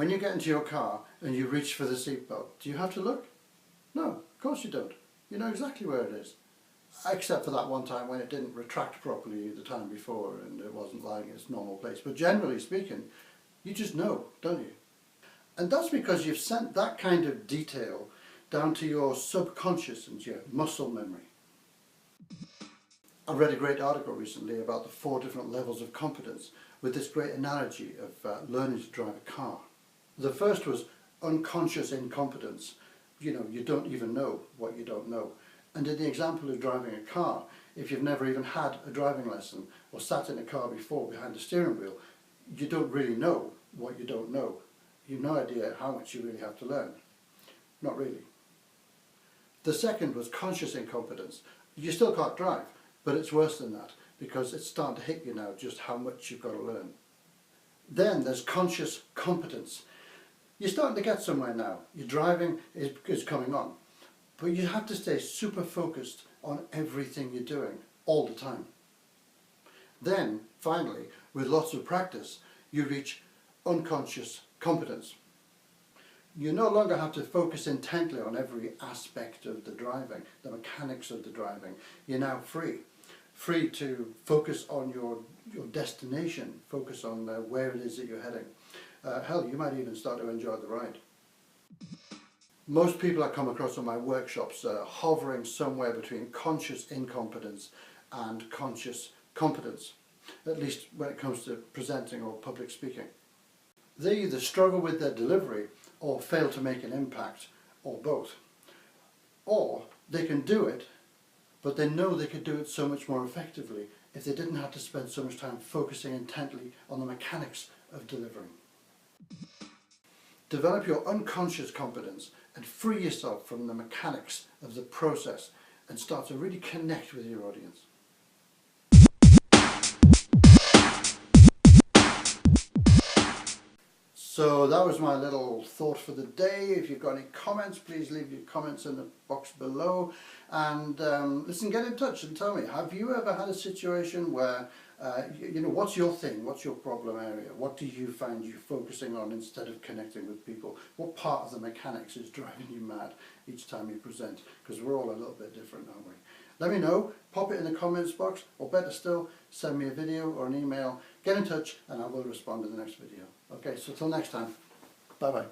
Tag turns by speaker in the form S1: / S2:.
S1: When you get into your car and you reach for the seatbelt, do you have to look? No, of course you don't. You know exactly where it is. Except for that one time when it didn't retract properly the time before and it wasn't lying in its normal place. But generally speaking, you just know, don't you? And that's because you've sent that kind of detail down to your subconscious and your muscle memory. I read a great article recently about the 4 different levels of competence with this great analogy of learning to drive a car. The first was unconscious incompetence. You know, you don't even know what you don't know. And in the example of driving a car, if you've never even had a driving lesson or sat in a car before behind a steering wheel, you don't really know what you don't know. You've no idea how much you really have to learn. Not really. The second was conscious incompetence. You still can't drive, but it's worse than that because it's starting to hit you now just how much you've got to learn. Then there's conscious competence. You're starting to get somewhere now. Your driving is coming on. But you have to stay super focused on everything you're doing all the time. Then, finally, with lots of practice, you reach unconscious competence. You no longer have to focus intently on every aspect of the driving, the mechanics of the driving. You're now free. Free to focus on your destination, focus on where it is that you're heading. Hell, you might even start to enjoy the ride. Most people I come across in my workshops are hovering somewhere between conscious incompetence and conscious competence, at least when it comes to presenting or public speaking. They either struggle with their delivery or fail to make an impact, or both. Or they can do it, but they know they could do it so much more effectively if they didn't have to spend so much time focusing intently on the mechanics of delivering. Develop your unconscious competence and free yourself from the mechanics of the process and start to really connect with your audience. So that was my little thought for the day. If you've got any comments, please leave your comments in the box below. And listen, get in touch and tell me, have you ever had a situation where, you know, what's your thing? What's your problem area? What do you find you focusing on instead of connecting with people? What part of the mechanics is driving you mad each time you present? Because we're all a little bit different, aren't we? Let me know, pop it in the comments box, or better still, send me a video or an email. Get in touch and I will respond in the next video. Okay, so till next time, bye bye.